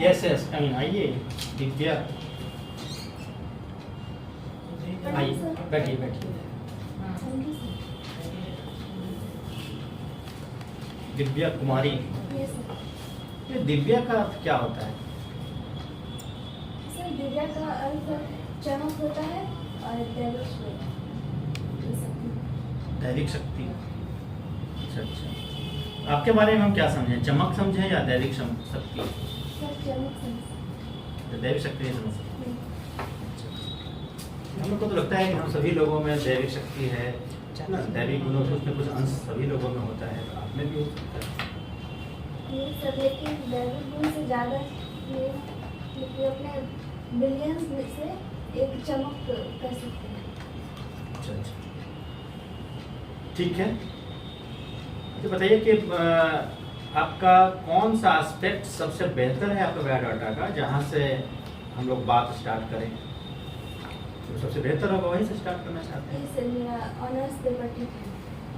Yes yes कहीं आइए दिव्या, आइए बैठिए बैठिए। दिव्या कुमारी, ये दिव्या का अर्थ क्या होता है? सर दिव्या का अर्थ चमक होता है और दैविक शक्ति। अच्छा अच्छा, आपके बारे में हम क्या समझें, चमक समझें या दैविक शक्ति? सर चमक दैविक शक्ति नहीं समझ सकते। हम लोग को तो लगता है कि हम सभी लोगों में दैविक शक्ति है ना, दैविक गुणों से उसमें कुछ अंश सभी लोगों में होता है, तो आप में भी हो सकता है। ये सब, लेकिन दैविक गुण से ज़्यादा ये अपने बिलियंस में से एक चमक कर सकते हैं। अच्छा अच्छा, ठीक है। तो बताइए कि आपका कौन सा एस्पेक्ट सबसे बेहतर है आपका बायोडाटा का, जहाँ से हम लोग बात स्टार्ट करें? तो सबसे बेहतर होगा वहीं से स्टार्ट करना चाहते हैं। ये सर मेरा ऑनर्स पेपर ठीक है।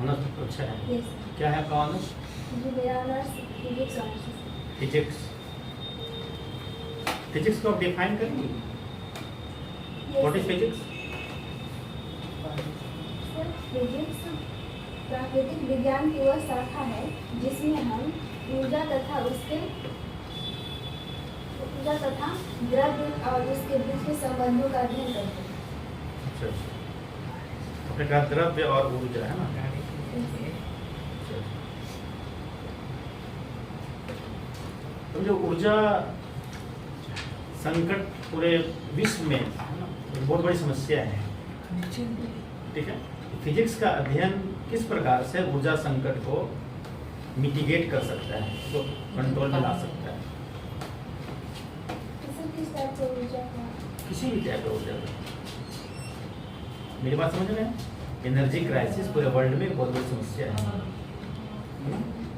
ऑनर्स तो अच्छा है। यस क्या है आपका ऑनर्स? जी, मेरा ऑनर्स फिजिक्स ऑनर्स है। फिजिक्स। फिजिक्स को आप डिफाइन करेंगे, what is physics? Sir physics प्राकृतिक विज्ञान की वह शाखा है जिसमें हम ऊर्जा तथा द्रव्य और उसके बीच के संबंधों का अध्ययन करते हैं। अच्छा अच्छा, आपने कहा द्रव्य और ऊर्जा है ना? अच्छा। तो जो ऊर्जा संकट पूरे विश्व में है ना, एक बहुत बड़ी समस्या है, ठीक है। फिजिक्स का अध्ययन किस प्रकार से ऊर्जा संकट को मिटिगेट कर सकता है, उसको कंट्रोल में ला सकता है? किस टाइप का ऊर्जा का? किसी भी टाइप का ऊर्जा का। मेरी बात समझ रहे हैं? एनर्जी क्राइसिस पूरे वर्ल्ड में बहुत बड़ी समस्या है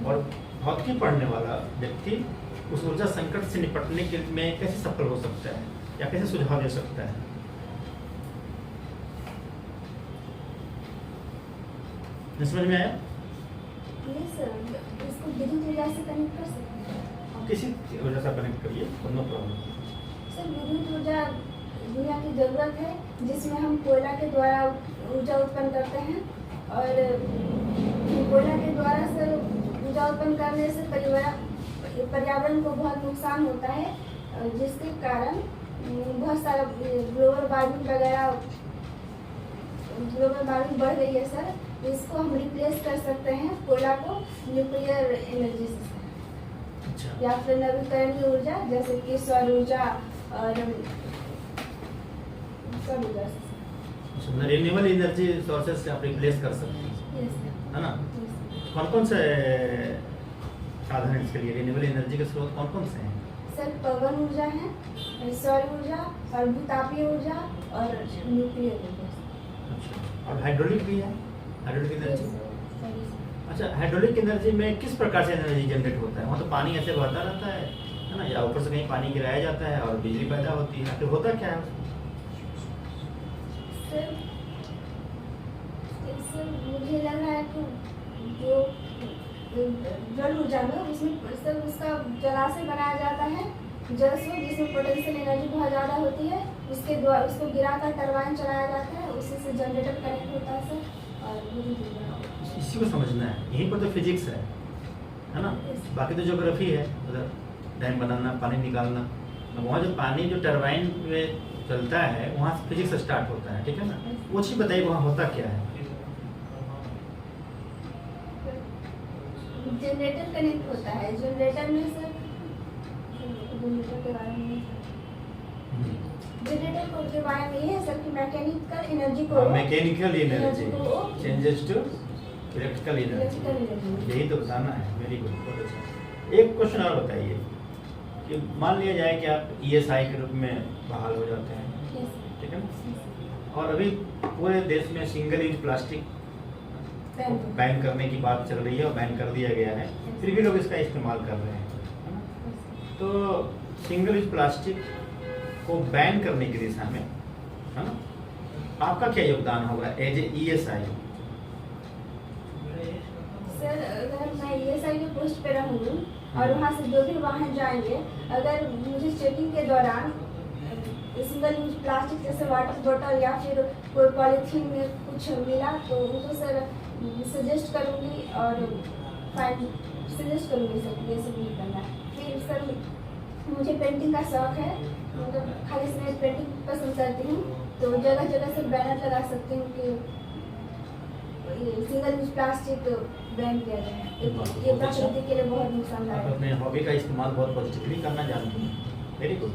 और भौतिकी पढ़ने वाला व्यक्ति उस ऊर्जा संकट से निपटने के में कैसे सफल हो सकता है या कैसे सुझाव दे सकता है? समझ में आया? ये सर इसको विद्युत ऊर्जा से कनेक्ट कर सकते हैं। किसी ऊर्जा से कनेक्ट करिए, नो प्रॉब्लम। सर विद्युत ऊर्जा दुनिया की जरूरत है जिसमें हम कोयला के द्वारा ऊर्जा उत्पन्न करते हैं और कोयला के द्वारा सर ऊर्जा उत्पन्न करने से पर्यावरण को बहुत नुकसान होता है, जिसके कारण बहुत सारा ग्लोबल वार्मिंग बढ़ रही है सर। इसको हम रिप्लेस कर सकते हैं कोयला को न्यूक्लियर एनर्जी से। अच्छा। या फिर नवीकरणीय ऊर्जा जैसे कि सौर ऊर्जा और रिन्यूएबल एनर्जी सोर्सेज से आप रिप्लेस कर सकते हैं, है ना? कौन कौन से साधन है इसके लिए? रिन्यूएबल एनर्जी के स्रोत कौन कौन से हैं? सर पवन ऊर्जा है, सौर ऊर्जा और भूतापीय ऊर्जा और न्यूक्लियर ऊर्जा। अच्छा, और हाइड्रोलिक भी है, हाइड्रोलिक एनर्जी। अच्छा, हाइड्रोलिक एनर्जी में किस प्रकार से एनर्जी जनरेट होता है? वहाँ तो पानी ऐसे बहता रहता है ना, या ऊपर से कहीं पानी गिराया जाता है और बिजली पैदा होती है, तो होता क्या है? सर मुझे लग रहा है कि जो जल ऊर्जा में उसमें सर उसका जलाशय बनाया जाता है, जल स्रोत जिसमें पोटेंशियल एनर्जी बहुत ज़्यादा होती है, उसके द्वारा उसको गिराकर टरबाइन चलाया जाता है, उसी से जनरेटर कनेक्ट होता है सर। और इसी को समझना है, यहीं पर तो फिजिक्स है ना? बाकी तो ज्योग्राफी है, उधर डैम बनाना, पानी निकालना, वहाँ जो पानी जो टरबाइन में चलता है वहाँ से फिजिक्स स्टार्ट होता है, ठीक है ना? वो चीज़ बताइए वहाँ होता क्या है? जनरेटर कनेक्ट होता है, जनरेटर में सर जनरेटर के बारे में ये है सर कि मैकेनिकल एनर्जी को चेंजेस टू इलेक्ट्रिकल एनर्जी, यही तो बताना है। वेरी गुड, बहुत अच्छा। एक क्वेश्चन और बताइए कि मान लिया जाए कि आप ESI के रूप में बहाल हो जाते हैं, ठीक है ना? और अभी पूरे देश में सिंगल यूज प्लास्टिक बैन करने की बात चल रही है और बैन कर दिया गया है, फिर भी लोग इसका इस्तेमाल कर रहे हैं, है ना? तो सिंगल यूज प्लास्टिक को बैन करने की दिशा में, है ना, आपका क्या योगदान होगा एज ए ESI? सर अगर मैं ESI के पोस्ट पे रहूँ और वहाँ से जो भी वाहन जाएंगे, अगर मुझे चेकिंग के दौरान सिंगल यूज प्लास्टिक जैसे वाटर बोतल या फिर कोई पॉलीथीन में कुछ मिला तो उनको सर सजेस्ट करूँगी और फाइन सजेस्ट करूँगी सर ये सब नहीं करना। फिर सर मुझे पेंटिंग का शौक है, मतलब खाली समय पेंटिंग पसंद करती हूँ, तो जगह जगह से बैनर लगा सकती हूँ कि सिंगल यूज प्लास्टिक बैन किया जाए। ये प्रकृति के लिए बहुत आप नुकसानदायक अपने हॉबी का इस्तेमाल बहुत पॉजिटिवली करना जानते हैं, वेरी गुड।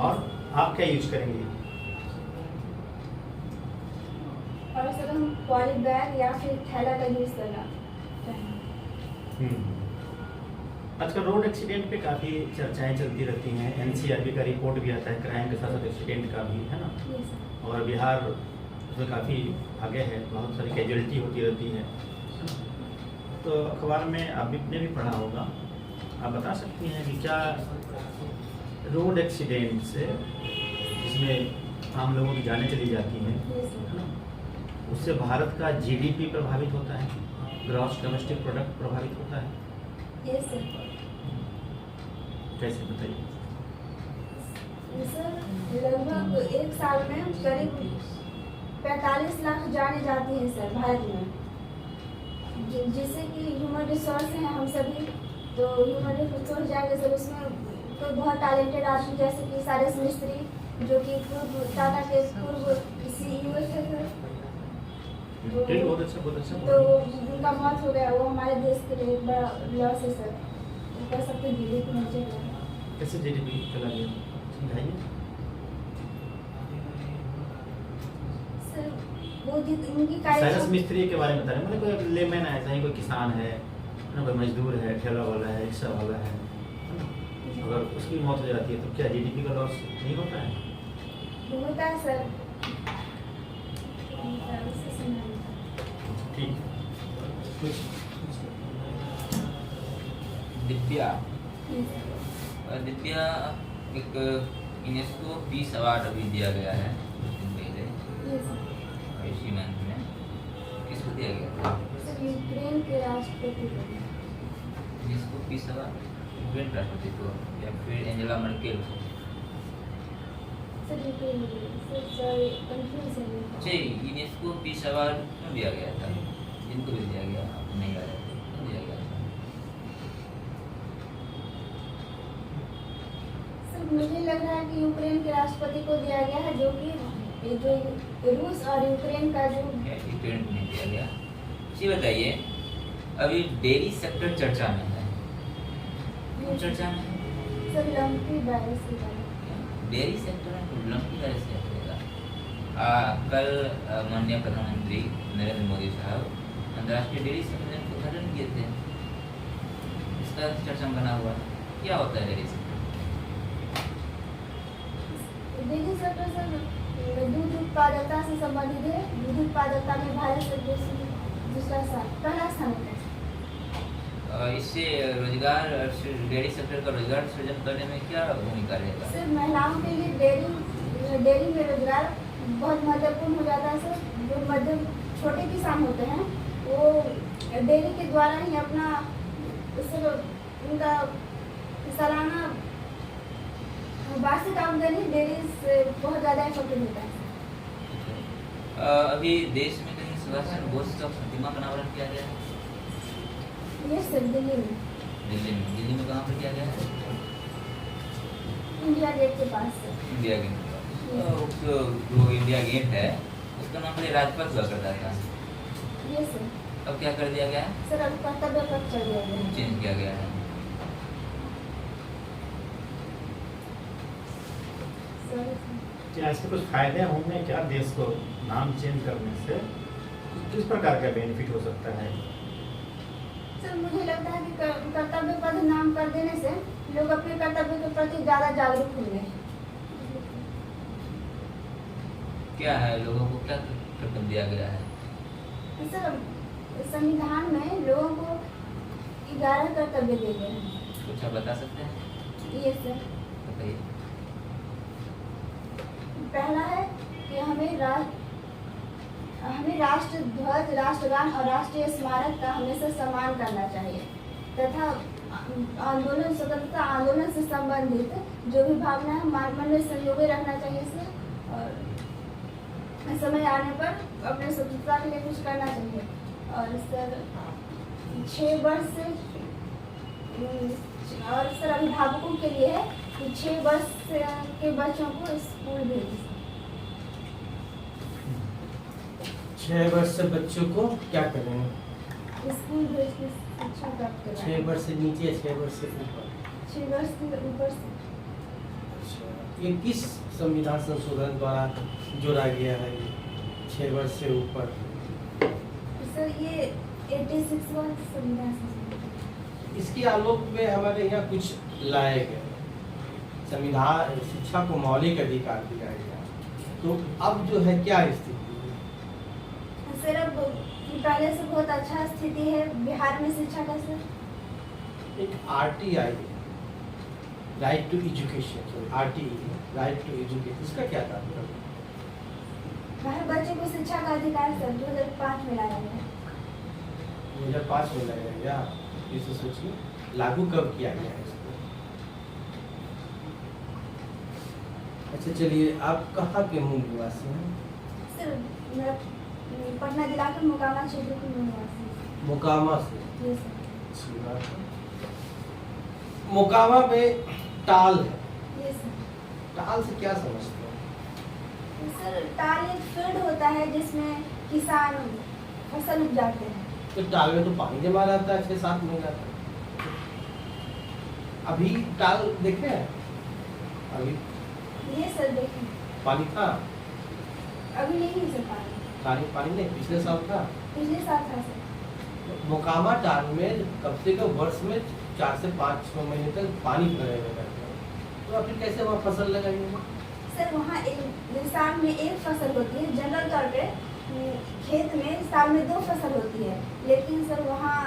और आप क्या यूज करेंगे? और सर हम पॉली बैग या फिर थैला का यूज करना चाहेंगे। आजकल रोड एक्सीडेंट पे काफ़ी चर्चाएं चलती रहती हैं, एनसीआरबी का रिपोर्ट भी आता है क्राइम के साथ साथ एक्सीडेंट का भी, है ना? ये सर और बिहार उसमें काफ़ी आगे है, बहुत सारी कैजुअलिटी होती रहती है। तो अखबार में आपने भी पढ़ा होगा, आप बता सकती हैं कि क्या रोड एक्सीडेंट से जिसमें आम लोगों की जानें चली जाती हैं, ये सर है ना, उससे भारत का जीडीपी प्रभावित होता है, ग्रॉस डोमेस्टिक प्रोडक्ट प्रभावित होता है? ये सर कैसे बताइए? सर लगभग एक साल में करीब 45 लाख जाने जाती हैं सर भारत में, जिससे कि ह्यूमन रिसोर्स हैं हम सभी, तो ह्यूमन रिसोर्स जाएंगे सर उसमें कोई बहुत टैलेंटेड आदमी जैसे कि सारिस मिस्त्री जो कि पूर्व टाटा के पूर्व CEO थे सर, ठीक, बहुत अच्छा, बहुत अच्छा। तो उनका मौत हो गया, वो हमारे देश के लिए एक बड़ा लॉस है सर। तो कह सकते हैं दिल्ली को नीचे गया। कैसे जीडीपी चला गया, समझाइए। सर वो उनकी साइरस कार्य मिस्त्री के बारे में बता रहे हैं, मतलब कोई लेमैन है, चाहे कोई किसान है ना, कोई मजदूर है, ठेला वाला है, रिक्शा वाला है ना? अगर उसकी मौत हो जाती है तो क्या जीडीपी का लॉस नहीं होता है? होता है सर। ठीक। दिव्या दिव्या एक यूनेस्को पीस अवार्ड अभी दिया गया है कुछ दिन पहले इसी मंथ में, किसको दिया गया था? सर यूक्रेन के राष्ट्रपति को। यूनेस्को पीस अवार्ड यूक्रेन राष्ट्रपति को या फिर एंजेला मर्केल को? सर यूक्रेन सर कंफ्यूज है। अच्छा, यूनेस्को पीस अवार्ड क्यों दिया गया था? जिनको भी दिया गया, आपको नहीं आ रहा था, क्यों दिया गया था? सर मुझे लग रहा है कि यूक्रेन के राष्ट्रपति को दिया गया है, जो कि जो रूस और यूक्रेन का जो यूक्रेन को नहीं दिया गया। जी बताइए, अभी डेयरी सेक्टर चर्चा में है, क्यों चर्चा में है? सर लंपी वायरस के बारे में। डेयरी सेक्टर में लंपी वायरस क्या करेगा? कल माननीय प्रधानमंत्री नरेंद्र मोदी साहब अंतर्राष्ट्रीय डेयरी सम्मेलन को उद्घाटन किए थे, इसका चर्चा में बना हुआ है। क्या होता है dairy sector? Dairy sector sir दूध उत्पादकता से संबंधित है। दूध उत्पादकता में भारत पहला स्थान है। इससे रोजगार, डेयरी सेक्टर का रोजगार सृजन करने में क्या भूमिका रहेगा? सर महिलाओं के लिए डेयरी में रोजगार बहुत महत्वपूर्ण हो जाता है सर। जो मध्यम छोटे किसान होते हैं वो डेयरी के द्वारा ही अपना सर उनका सालाना वार्षिक आमदनी डेयरी से बहुत ज़्यादा इफेक्टिव होता है। अभी देश में कहीं सुभाष चंद्र बोस का प्रतिमा का अनावरण किया गया है? ये सर दिल्ली में दिल्ली में कहाँ पर किया गया है? इंडिया गेट के पास से। इंडिया गेट के पास। जो इंडिया गेट है उसका नाम पहले राजपथ हुआ करता था, ये सर अब क्या कर दिया गया है? सर अब कर्तव्य पथ चढ़ दिया गया है। चेंज किया गया है। सर क्या इसके कुछ फायदे होंगे क्या देश को नाम चेंज करने से? किस प्रकार का बेनिफिट हो सकता है? सर मुझे लगता है कि कर्तव्य पद नाम कर देने से लोग अपने कर्तव्य के प्रति ज़्यादा जागरूक होंगे। क्या है, लोगों को क्या कर्तव्य दिया गया है? सर संविधान में लोगों को 11 कर्तव्य दिए गए हैं। कुछ आप बता सकते हैं? ये सर बताइए। पहला है कि हमें राष्ट्र ध्वज, राष्ट्रगान और राष्ट्रीय स्मारक का हमेशा सम्मान करना चाहिए। तथा आंदोलन स्वतंत्रता आंदोलन से संबंधित जो भी भावना है मन में संजोगे रखना चाहिए सर। और समय आने पर अपने स्वतंत्रता के लिए कुछ करना चाहिए। और सर 6 वर्ष से और सर अभिभावकों के लिए है कि 6 वर्ष के बच्चों को स्कूल भेजें। 6 वर्ष से बच्चों को क्या करें? स्कूल भेज के शिक्षा प्राप्त कराएं। 6 वर्ष से नीचे, 6 वर्ष से ऊपर? 6 वर्ष के ऊपर से। अच्छा, ये किस संविधान संशोधन द्वारा जोड़ा गया है ये 6 वर्ष से ऊपर? सर ये 86 वर्ष संविधान संशोधन। इसके आलोक में हमारे यहाँ कुछ लाए गए। संविधान शिक्षा को मौलिक अधिकार दिया गया, तो अब जो है क्या स्थिति है? सर अब पहले से बहुत अच्छा स्थिति है बिहार में शिक्षा का सर। एक RTI right to education, RTE right to education, इसका क्या तात्पर्य? हर बच्चे को शिक्षा का अधिकार सर 2005 में लाया गया। 2005 में लगाया गया। इसे सोचिए लागू कब किया गया है इसको? अच्छा चलिए, आप कहाँ के मूल निवासी हैं? सर मेरा पटना जिला के मोकामा क्षेत्र के निवासी हूँ। मोकामा से? जी सर। अच्छी बात है। मोकामा में टाल है, जी सर। टाल से क्या समझते हैं? सर टाल एक फील्ड होता है जिसमें किसान फसल उपजाते हैं। तो टाल में तो पानी जमा रहता है 6-7 महीना तक। अभी टाल देखे हैं? अभी ये सर देखिए पानी था? अभी नहीं सर पानी नहीं, पिछले साल था। पिछले साल था सर। मोकामा टाल में कम से कम वर्ष में 4 से 5-6 महीने तक पानी भरे हुए रहता है, तो फिर कैसे वहाँ फसल लगाएंगे? सर वहाँ एक साल में एक फसल होती है। जनरल तौर पे खेत में साल में 2 फसल होती है, लेकिन सर वहाँ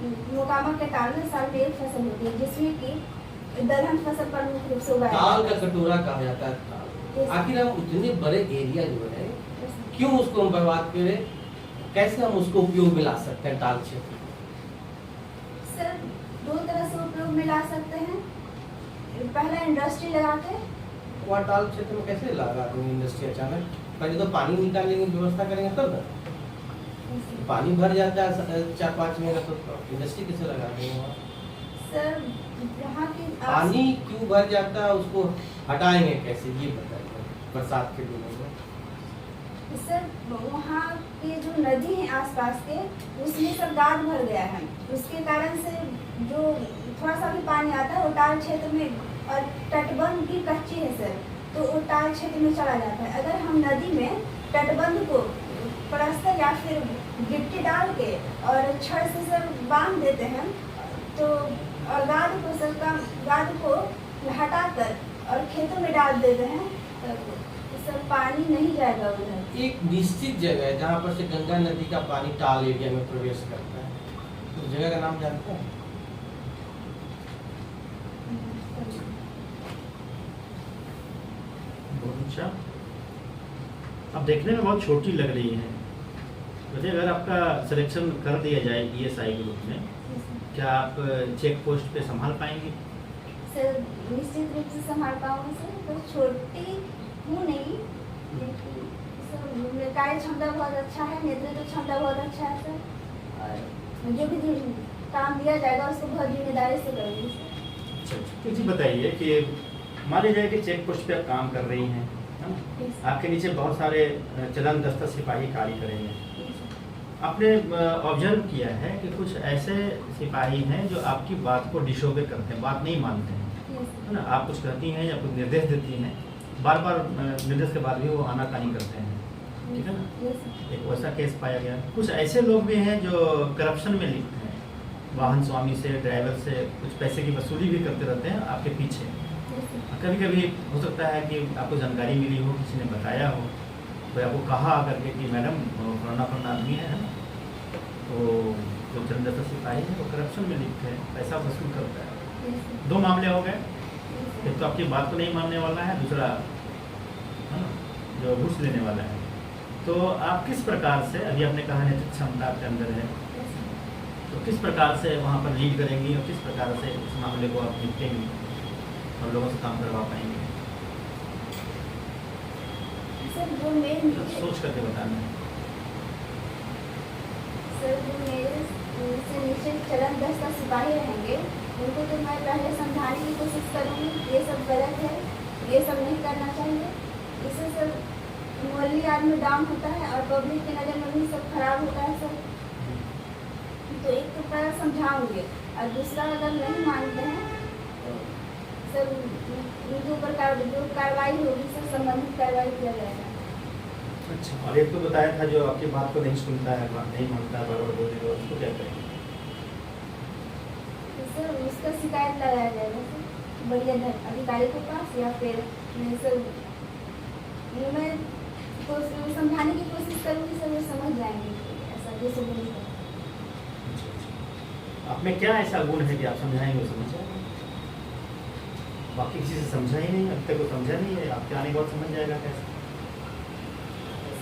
मोकामा के टाल में साल में एक फसल होती है, जिसमें कि दलहन फसल प्रमुख रूप से उगाया टाल जाता का है। कटोरा कहा जाता है टाल। Yes. आखिर हम उतने बड़े एरिया जो है क्यों उसको हम बर्बाद करें? कैसे हम उसको उपयोग में ला सकते हैं टाल क्षेत्र? सर 2 तरह से उपयोग में ला सकते हैं। पहला इंडस्ट्री लगा के। वहाँ टाल क्षेत्र में कैसे लगा देंगे इंडस्ट्री अचानक? पहले तो पानी निकालने की व्यवस्था करेंगे तब ना। पानी भर जाता है 4-5 महीना, तो इंडस्ट्री कैसे लगा देंगे वहाँ? सर यहाँ की पानी क्यों भर जाता है, उसको हटाएंगे कैसे, ये बताइए बरसात के दिनों में। सर वहाँ के जो नदी है आसपास के, उसमें सब गाद भर गया है। उसके कारण से जो थोड़ा सा भी पानी आता है वो टाल क्षेत्र में, और तटबंध भी कच्ची है सर, तो वो टाल क्षेत्र में चला जाता है। अगर हम नदी में तटबंध को प्लास्टर या फिर गिट्टी डाल के और छड़ से सर बांध देते हैं, तो और गाद को हटाकर और खेतों में डाल देते हैं, तो सर पानी नहीं जाएगा उधर। एक निश्चित जगह है जहाँ पर से गंगा नदी का पानी टाल एरिया में प्रवेश करता है, उस जगह का नाम जानते हैं? बहुत अच्छा। अब देखने में बहुत छोटी लग रही है, वैसे अगर आपका सिलेक्शन कर दिया जाए ESI के रूप में, क्या आप चेक पोस्ट पे संभाल पाएंगे? सर निश्चित रूप से संभाल पाऊंगी सर, तो छोटी हूँ नहीं, लेकिन सर कार्य क्षमता बहुत अच्छा है, नेतृत्व क्षमता बहुत अच्छा है सर, और जो भी काम दिया जाएगा उसको बहुत जिम्मेदारी से करेंगे सर। अच्छा, तो जी बताइए कि मान लीजिए कि चेक पोस्ट पे आप काम कर रही हैं, है ना? आपके नीचे बहुत सारे चलन दस्ता सिपाही कार्य करेंगे। आपने ऑब्जर्व किया है कि कुछ ऐसे सिपाही हैं जो आपकी बात को डिसोबे करते हैं, बात नहीं मानते हैं, है ना? आप कुछ कहती हैं या कुछ निर्देश देती हैं, बार बार निर्देश के बाद भी वो आनाकानी करते हैं, ठीक है ना? एक वैसा केस पाया गया। कुछ ऐसे लोग भी हैं जो करप्शन में लिप्त हैं, वाहन स्वामी से, ड्राइवर से कुछ पैसे की वसूली भी करते रहते हैं आपके पीछे। कभी कभी हो सकता है कि आपको जानकारी मिली हो, किसी ने बताया हो, तो आपको कहा करके कि मैडम फलाना आदमी है ना, तो जो चंद्र सिपाही है वो करप्शन में लिप्त है, पैसा वसूल करता है। 2 मामले हो गए, एक तो आपकी बात को नहीं मानने वाला है, दूसरा है ना जो घूस लेने वाला है। तो आप किस प्रकार से, अभी आपने कहा नेतृत्व क्षमता आपके अंदर है, तो किस प्रकार से वहाँ पर लीड करेंगी और किस प्रकार से इस मामले को आप निपटेंगी और लोगों से काम करवा पाएंगे? सर वो मेन सोच करके बताना है। सर जो मेरे से नीचे चरण 10 का सिपाही रहेंगे, उनको तो मैं पहले समझाने की कोशिश करूँगी ये सब गलत है, ये सब नहीं करना चाहिए। इससे सर मोरली आदमी डाउन होता है और पब्लिक की नज़र में भी सब खराब होता है सर। तो एक तो पहले समझाऊंगे और दूसरा अगर नहीं मानते हैं तो सर उनके ऊपर जो कार्रवाई होगी सर संबंधित कार्रवाई किया जाएगा। अच्छा, और एक तो बताया था जो आपकी बात को नहीं सुनता है, बात नहीं मानता है, बार-बार बोलेगा, उसको क्या करेंगे? तो सर उसका शिकायत लगाया जाएगा सर बढ़िया अधिकारी के पास, या फिर मैं सर मैं समझाने की कोशिश करूँगी सर, वो समझ जाएंगे ऐसा जैसे बोली। आप में क्या ऐसा गुण है कि आप समझाएंगे वो समझ जाएगा? बाकी किसी से समझा ही नहीं, अब तक को समझा नहीं है, आपके आने के बाद समझ जाएगा कैसे?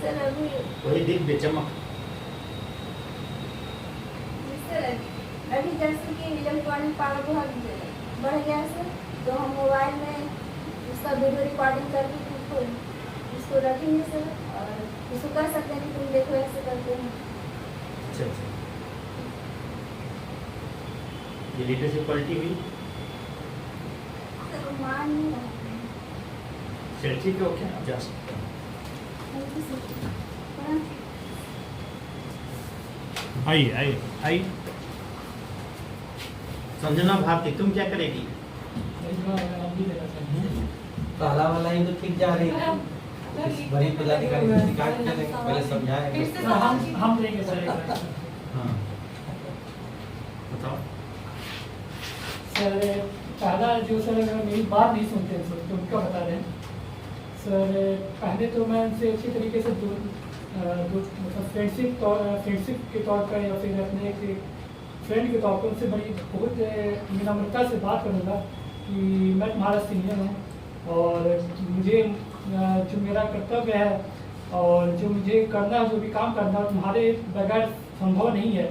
सर अभी वही दिव्य चमक। सर अभी जैसे कि इलेक्ट्रॉनिक पावर बहुत बढ़ गया है सर, तो हम मोबाइल में उसका वीडियो रिकॉर्डिंग करके उसको रखेंगे सर, और उसको कह सकते हैं कि तुम देखो ऐसे करते हैं। अच्छा अच्छा, ये लीडरशिप क्वालिटी हुई। सर वो मान नहीं रहा है। चलिए ठीक है, ओके, आप जा सकते हैं। आइए आइए आइए। संजना भारती, तुम क्या करेगी? पहला वाला ही तो ठीक जा रही है। इस बड़ी पदाधिकारी को शिकायत करेंगे, पहले समझाएंगे। हम देंगे सर एक बार। हाँ बताओ। सर पहला जो सर अगर मेरी बात नहीं सुनते हैं सर, तो उनका बता रहे हैं सर। पहले तो मैं उनसे अच्छी तरीके से मतलब फ्रेंडशिप के तौर पर या फिर अपने एक फ्रेंड के तौर पर उनसे बड़ी बहुत विनम्रता से बात करूँगा कि मैं तुम्हारा सीनियर हूँ और मुझे जो मेरा कर्तव्य है और जो मुझे करना जो भी काम करना तुम्हारे बगैर संभव नहीं है।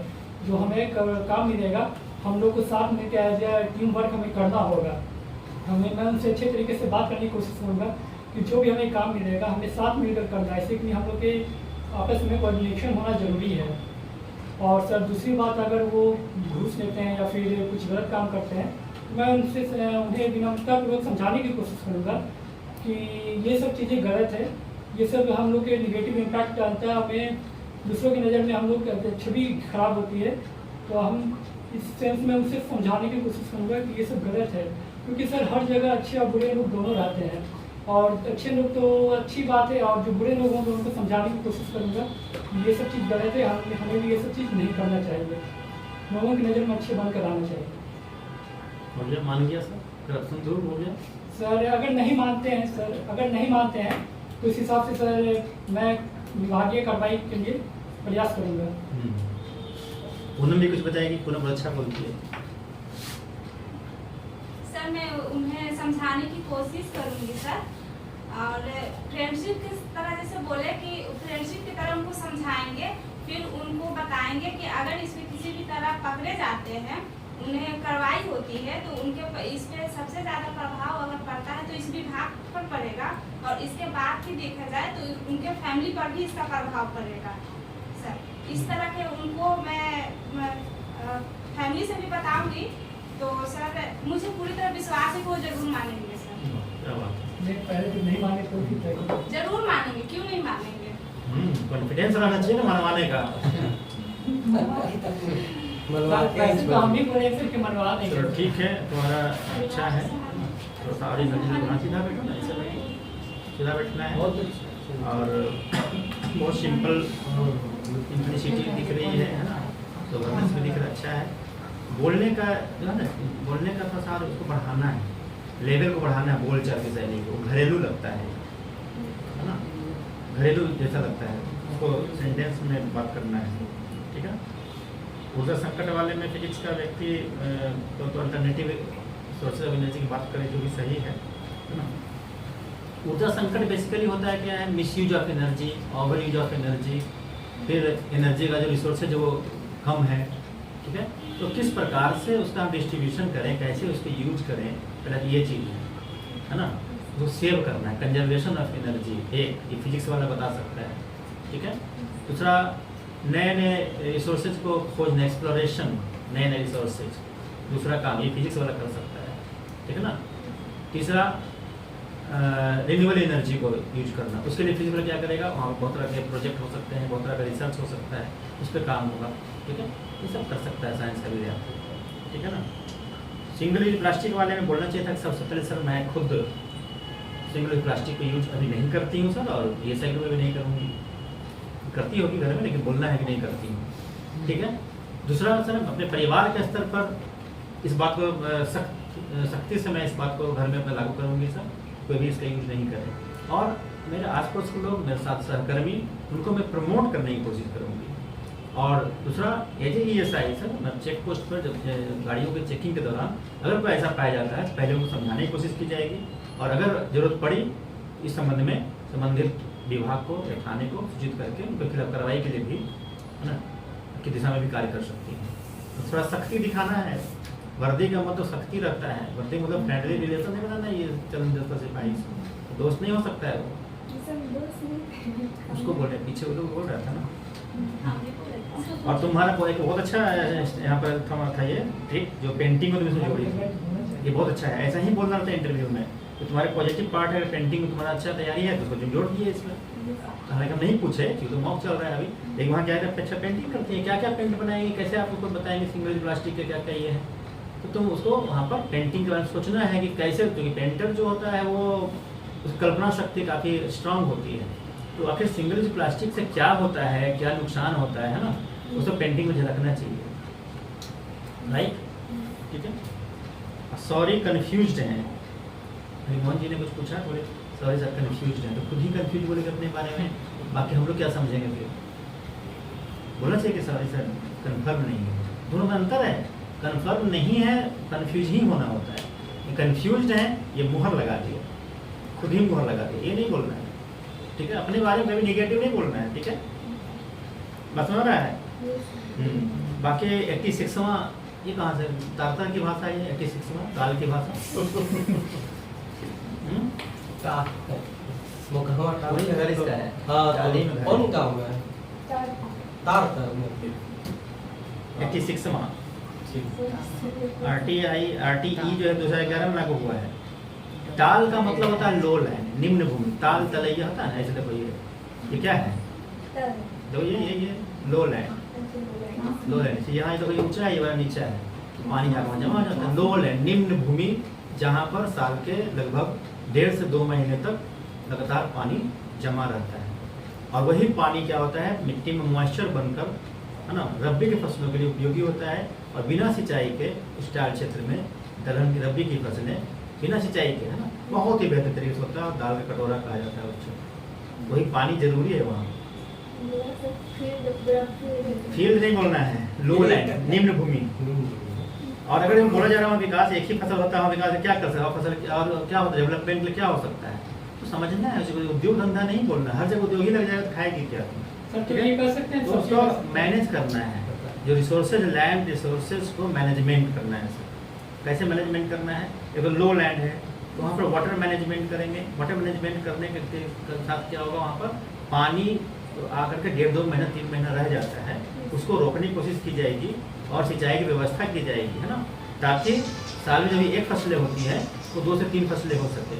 जो हमें काम मिलेगा हम लोग को साथ में क्या एज ए टीम वर्क हमें करना होगा। मैं उनसे अच्छे तरीके से बात करने की कोशिश करूँगा कि जो भी हमें काम मिलेगा हमें साथ मिलकर करना है, इससे कि हम लोग के आपस में कोऑर्डिनेशन होना ज़रूरी है। और सर दूसरी बात, अगर वो घूस लेते हैं या फिर कुछ गलत काम करते हैं, मैं उनसे उन्हें विनम्रतापूर्वक समझाने की कोशिश करूँगा कि ये सब चीज़ें गलत है, ये सब हम लोग के निगेटिव इम्पैक्ट डालता है, हमें दूसरों की नज़र में हम लोग छवि खराब होती है। तो हम इस सेंस में उनसे समझाने की कोशिश करूँगा कि ये सब गलत है, क्योंकि सर हर जगह अच्छे और बुरे लोग दोनों रहते हैं, और अच्छे लोग तो अच्छी बात है और जो बुरे लोग होंगे उनको समझाने की कोशिश करूँगा कि ये सब चीज़ गलत है, हमें भी ये सब चीज़ नहीं करना चाहिए, लोगों की नज़र में अच्छे बनकर आना चाहिए। हो गया, मान गया सर, करप्शन दूर हो गया। सर अगर नहीं मानते हैं तो इस हिसाब से सर मैं विभागीय कार्रवाई के लिए प्रयास करूँगा। पूनम भी कुछ बताएगी, पूनम बहुत अच्छा बोलती है। सर मैं उन्हें समझाने की कोशिश करूंगी सर, और फ्रेंडशिप की तरह जैसे बोले कि फ्रेंडशिप की तरह उनको समझाएंगे, फिर उनको बताएंगे कि अगर इसमें किसी भी तरह पकड़े जाते हैं, उन्हें कार्रवाई होती है, तो उनके इस पे सबसे ज़्यादा प्रभाव अगर पड़ता है तो इस विभाग पर पड़ेगा, और इसके बाद भी देखा जाए तो उनके फैमिली पर भी इसका प्रभाव पड़ेगा सर। इस तरह के उनको मैं फैमिली से भी बताऊंगी, तो सर मुझे पूरी तरह विश्वास है कि वो जरूर मानेंगे सर। क्या बात है। नहीं, पहले तो नहीं माने तो ठीक है। जरूर मानेंगे, क्यों नहीं मानेंगे। कॉन्फिडेंस रहना चाहिए ना मनवाने का। वैसे तो हम भी बोले फिर कि मनवा देंगे। चलो ठीक है, तुम्हारा अच्छा है, थोड़ा सा और सीधा बैठो ना, ऐसे बैठो, सीधा बैठना है। और बहुत सिंपल सिंपलिसिटी दिख रही है ना, तो गवर्नेंस भी दिख रहा अच्छा है। बोलने का जो है ना, बोलने का थोड़ा सा उसको बढ़ाना है, लेवल को बढ़ाना है, बोल चाल की शैली को। घरेलू लगता है ना, घरेलू जैसा लगता है, उसको सेंटेंस में बात करना है, ठीक है। ऊर्जा संकट वाले में फिजिक्स का व्यक्ति तो अल्टरनेटिव सोर्सेज ऑफ एनर्जी की बात करें जो भी सही है ना। ऊर्जा संकट बेसिकली होता है क्या है, misuse of energy, over use of energy, फिर एनर्जी का जो रिसोर्स है जो वो कम है ठीक है। तो किस प्रकार से उसका हम डिस्ट्रीब्यूशन करें, कैसे उसको यूज करें, पहले तो ये चीज़ है ना। वो सेव करना है, कंजर्वेशन ऑफ एनर्जी, एक ये फिजिक्स वाला बता सकता है, ठीक है। दूसरा, नए नए रिसोर्सेज को खोजना, एक्सप्लोरेशन, नए नए रिसोर्सेज, दूसरा काम ये फिजिक्स वाला कर सकता है, ठीक है ना। तीसरा, रिन्यूएबल एनर्जी को यूज करना, उसके लिए फिजिक्स वाला क्या करेगा, वहाँ बहुत तरह के प्रोजेक्ट हो सकते हैं, बहुत तरह का रिसर्च हो सकता है, उस पर काम होगा, ठीक है। ये सब कर सकता है साइंस का विद्यार्थी, ठीक है ना। सिंगल यूज प्लास्टिक वाले में बोलना चाहिए था कि सबसे पहले सर मैं खुद सिंगल यूज प्लास्टिक को यूज अभी नहीं करती हूँ सर, और ये साइकिल में भी नहीं करूँगी, करती होगी घर में, लेकिन बोलना है कि नहीं करती हूँ, ठीक है। दूसरा सर, अपने परिवार के स्तर पर इस बात को सख्ती से मैं इस बात को घर में अपना लागू करूँगी सर, कोई भी इसका यूज नहीं करे। और मेरे आसपास के लोग, मेरे साथ सहकर्मी, उनको मैं प्रमोट करने की कोशिश करूँगी। और दूसरा, एज ए ESI सर, मैं चेक पोस्ट पर जब गाड़ियों के चेकिंग के दौरान अगर कोई ऐसा पाया जाता है, पहले उनको समझाने की कोशिश की जाएगी, और अगर ज़रूरत पड़ी इस संबंध में संबंधित विभाग को या थाने को सूचित करके उनके खिलाफ कार्रवाई के लिए भी, है ना, की दिशा में भी कार्य कर सकती है। तो थोड़ा सख्ती दिखाना है, वर्दी का मतलब सख्ती रहता है, वर्दी मतलब फ्रेंडली रिलेशन नहीं बनाना, ये चलन जैसा सिपाही से दोस्त नहीं हो सकता है वो, उसको बोल रहे, पीछे वो लोग बोल रहा था ना। और तुम्हारा एक बहुत अच्छा यहाँ पर था ये ट्रिक, जो पेंटिंग में तुमने जोड़ी थी, ये बहुत अच्छा है, ऐसा ही बोलना रहता है इंटरव्यू में, तो तुम्हारे पॉजिटिव पार्ट है, पेंटिंग में तुम्हारा अच्छा तैयारी है, तो उसको तुम जोड़ दिए इसमें। हालांकि हम नहीं पूछे क्योंकि तो मॉक चल रहा है अभी, लेकिन वहाँ क्या है, अच्छा पेंटिंग करती है, क्या क्या पेंट बनाएंगे, कैसे आप उसको बताएंगे सिंगल यूज प्लास्टिक के क्या क्या ये है, तो तुम उसको वहाँ पर पेंटिंग के बारे में सोचना है कि कैसे, क्योंकि पेंटर जो होता है वो उसकी कल्पना शक्ति काफ़ी स्ट्रांग होती है, तो आखिर सिंगल यूज प्लास्टिक से क्या होता है, क्या नुकसान होता है ना, उसको पेंटिंग में झलकना चाहिए, राइट, ठीक है। सॉरी कन्फ्यूज्ड हैं, मोहन जी ने कुछ पूछा, बोले सॉरी सर कन्फ्यूज्ड हैं, तो खुद ही कन्फ्यूज बोलेंगे अपने बारे में, बाकी हम लोग क्या समझेंगे फिर, बोलना चाहिए कि सॉरी सर कन्फर्म नहीं है, दोनों में अंतर है, कन्फर्म नहीं है, कन्फ्यूज ही होना होता है, कन्फ्यूज्ड है ये मुहर लगा दिया, खुद ही मुहर लगा दिया, ये नहीं बोलना है, ठीक है। अपने बारे में कभी निगेटिव नहीं बोलना है, ठीक है, बस समझ रहा है। बाकी 86वां ये कहाँ से, तारतर की भाषा है 86वां, काल की भाषा वही घर इसका है, काली में घर कौन गाँव है? तारतर में 86वां RTE जो है 2011 में लागू हुआ है। ताल का मतलब होता है लो लैंड, निम्न भूमि, ताल तलैया होता है ना, ऐसे देखो ये क्या है, देखो ये लो लैंड, लो लैंड, यहाँ देखो ये ऊंचा है, ये वाला नीचा है, पानी जहाँ जमा हो जाता है, लो लैंड, निम्न भूमि, जहाँ पर साल के लगभग 1.5 से 2 महीने तक लगातार पानी जमा रहता है, और वही पानी क्या होता है, मिट्टी में मॉइस्चर बनकर, है ना, रबी की फसलों के लिए उपयोगी होता है, और बिना सिंचाई के इस टाल क्षेत्र में दलहन की रबी की फसलें बिना सिंचाई के, है ना, बहुत ही बेहतर तरीके से होता है, और दाल का कटोरा कहा जाता है उसको, वही पानी जरूरी है वहाँ। फील्ड नहीं बोलना है, लो लैंड, निम्न भूमि। और अगर हम बोला जा रहा है विकास, एक ही फसल होता है, विकास क्या कर सकता है, फसल और क्या होता है, डेवलपमेंट के लिए क्या हो सकता है, तो समझना है, उद्योग धंधा नहीं बोलना, हर जगह उद्योग ही लग जाएगा तो खाएगी क्या, तो उसको मैनेज करना है, जो रिसोर्सेज, लैंड रिसोर्सेज को मैनेजमेंट करना है सर। कैसे मैनेजमेंट करना है, अगर लो लैंड है तो वहाँ पर वाटर मैनेजमेंट करेंगे, वाटर मैनेजमेंट करने के साथ क्या होगा, वहाँ पर पानी आकर के 1.5-2 महीना 3 महीना रह जाता है, उसको रोकने की कोशिश की जाएगी और सिंचाई की व्यवस्था की जाएगी, है ना, ताकि साल में जब एक फसलें होती हैं तो 2 से 3 फसलें हो सकें।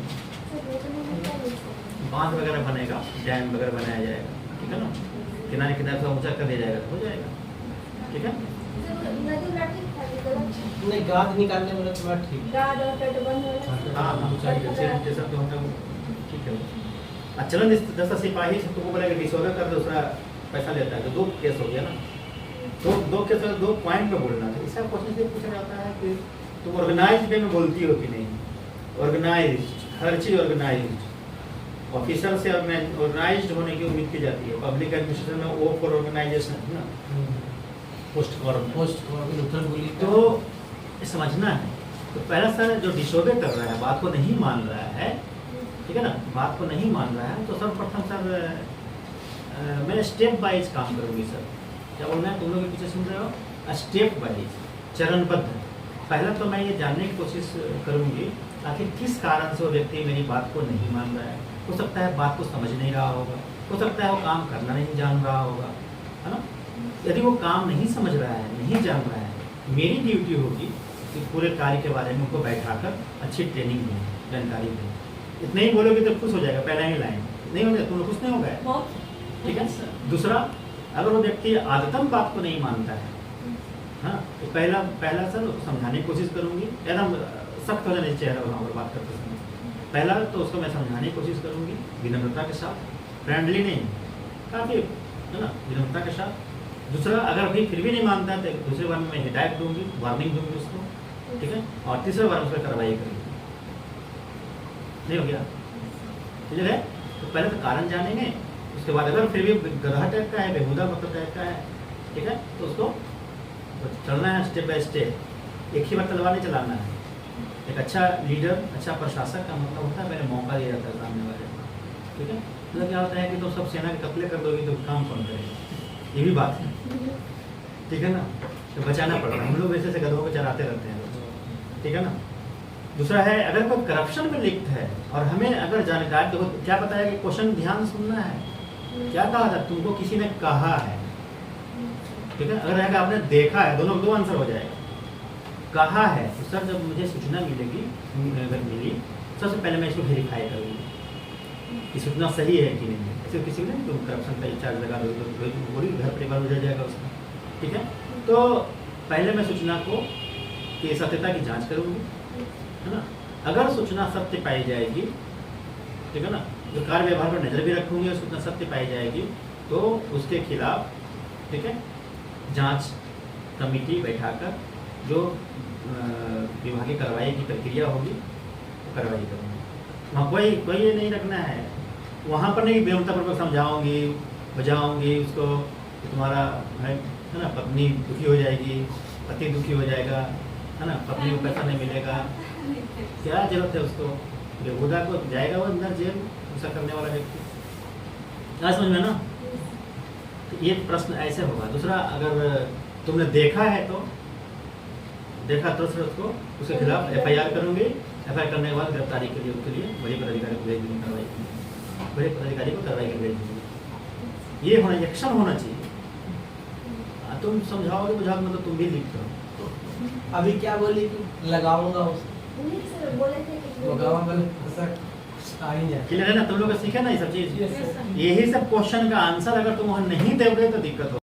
बांध वगैरह बनेगा, डैम वगैरह बनाया जाएगा, ठीक है ना, किनारे किनारे से ऊंचा कर दिया जाएगा तो हो जाएगा, ठीक है। नहीं, गाद निकालने वाला तो बात ठीक है, हाँ जैसा तो होता है ठीक है। चलन जैसा सिपाही से तुमको बोलेगा डिसऑर्डर कर, दूसरा पैसा लेता है, तो 2 केस हो गया ना, तो 2 केस 2 पॉइंट पे बोलना था। इसका क्वेश्चन ये पूछा जाता है कि तुम ऑर्गेनाइज वे में बोलती हो कि नहीं, ऑर्गेनाइज, हर चीज ऑर्गेनाइज, ऑफिसर से ऑर्गेनाइज्ड होने की उम्मीद की जाती है, पब्लिक एडमिनिस्ट्रेशन में ओ फॉर ऑर्गेनाइजेशन है ना, पोस्ट गवर्नमेंट, तो समझना है। तो पहला सर जो डिसऑर्डर कर रहा है, बात को नहीं मान रहा है, ठीक है ना, बात को नहीं मान रहा है, तो सर्वप्रथम सर मैं स्टेप वाइज काम करूँगी सर। क्या बोलना है, तुम लोग पीछे सुन रहे हो, स्टेप वाइज, चरणबद्ध। पहला तो मैं ये जानने की कोशिश करूंगी आखिर किस कारण से वो व्यक्ति मेरी बात को नहीं मान रहा है। हो सकता है बात को समझ नहीं रहा होगा, हो सकता है वो काम करना नहीं जान रहा होगा, है ना। यदि वो काम नहीं समझ रहा है, नहीं जान रहा है, मेरी ड्यूटी होगी कि पूरे कार्य के बारे में उनको बैठाकर अच्छी ट्रेनिंग दें, जानकारी दें। इतने ही बोलोगे तो खुश हो जाएगा, पहला ही लाइन नहीं हो गया तुम खुश नहीं हो गए, ठीक है। दूसरा, अगर वो व्यक्ति आदतन बात को नहीं मानता है, हाँ, तो पहला सर समझाने की कोशिश करूंगी, एकदम सख्त हो जाने चेहरा वहाँ पर बात करते समय। पहला तो उसको मैं समझाने की कोशिश करूंगी विनम्रता के साथ, फ्रेंडली नहीं, काफ़ी है ना, विनम्रता के साथ। दूसरा, अगर अभी फिर भी नहीं मानता है तो दूसरे बार में मैं हिदायत दूंगी, वार्निंग दूंगी उसको, ठीक है। और तीसरे बार उस पर कार्रवाई करेंगे। नहीं हो गया, ठीक है। तो पहले तो कारण जानेंगे, उसके बाद अगर फिर भी गधा टाइप का है, बेहुदा मतलब टाइप का है, ठीक है, तो उसको चलना है स्टेप बाय स्टेप। एक ही बार तलवार नहीं चलाना है। एक अच्छा लीडर, अच्छा प्रशासक का मतलब होता है पहले मौका दिया जाता है सामने वाले को, ठीक है। मतलब क्या होता है कि तो सब सेना के कत्ले कर दोगे तो काम कौन करेगा, ये भी बात है, ठीक है ना। तो बचाना पड़ता है, हम लोग ऐसे गधों को चराते रहते हैं, ठीक है ना। दूसरा है, अगर कोई करप्शन में लिप्त है और हमें अगर जानकारी, तो क्या पता है कि क्वेश्चन ध्यान सुनना है, क्या कहा था तुमको, किसी ने कहा है, ठीक है। अगर आपने देखा है, दोनों दो आंसर हो जाएगा। कहा है तो सर जब मुझे सूचना मिलेगी, अगर मिली, सबसे पहले मैं इसको वेरीफाई करूँगी कि सूचना सही है कि नहीं। ऐसे किसी ने तुम करप्शन का चार्ज लगा दो, पूरी घर परिवार उजड़ जाएगा उसका, ठीक है। तो पहले मैं सूचना को की सत्यता की जांच करूँगी, है ना। अगर सूचना सत्य पाई जाएगी, ठीक है ना, जो कार्य व्यवहार पर नजर भी रखूँगी और सूचना सत्य पाई जाएगी तो उसके खिलाफ, ठीक है, जांच कमेटी बैठाकर जो विभागीय कार्रवाई की प्रक्रिया होगी वो कार्रवाई करूँगी। वहाँ कोई ये नहीं रखना है, वहाँ पर नहीं बेमतापूर्वक समझाऊंगी, बजाऊंगी उसको कि तुम्हारा है ना, पत्नी दुखी हो जाएगी, पति दुखी हो जाएगा, है ना, पत्नी को पैसा नहीं मिलेगा, क्या जरूरत है उसको। बेहुदा को जाएगा वो अंदर जेल, ऐसा करने वाला व्यक्ति, क्या समझ में ना। तो ये प्रश्न ऐसे होगा। दूसरा, अगर तुमने देखा है तो देखा तो फिर उसको उसके खिलाफ FIR करूँगी। FIR करने के बाद गिरफ्तारी के लिए उसके लिए बड़े पदाधिकारी को भेज दूँगी, कार्रवाई की बड़े पदाधिकारी को कार्रवाई के भेज दूँगी। ये होना, एक्शन होना चाहिए। तुम समझाओगे बुझाओगे मतलब तुम भी लिखते हो। अभी क्या बोली कि लगाऊंगा उसको, उन्हीं से बोले थे कि आ ही जाए। क्लियर है ना, तुम लोग सीखे ना ये सब चीज़। Yes, sir. यही सब क्वेश्चन का आंसर अगर तुम वहाँ नहीं दोगे तो दिक्कत हो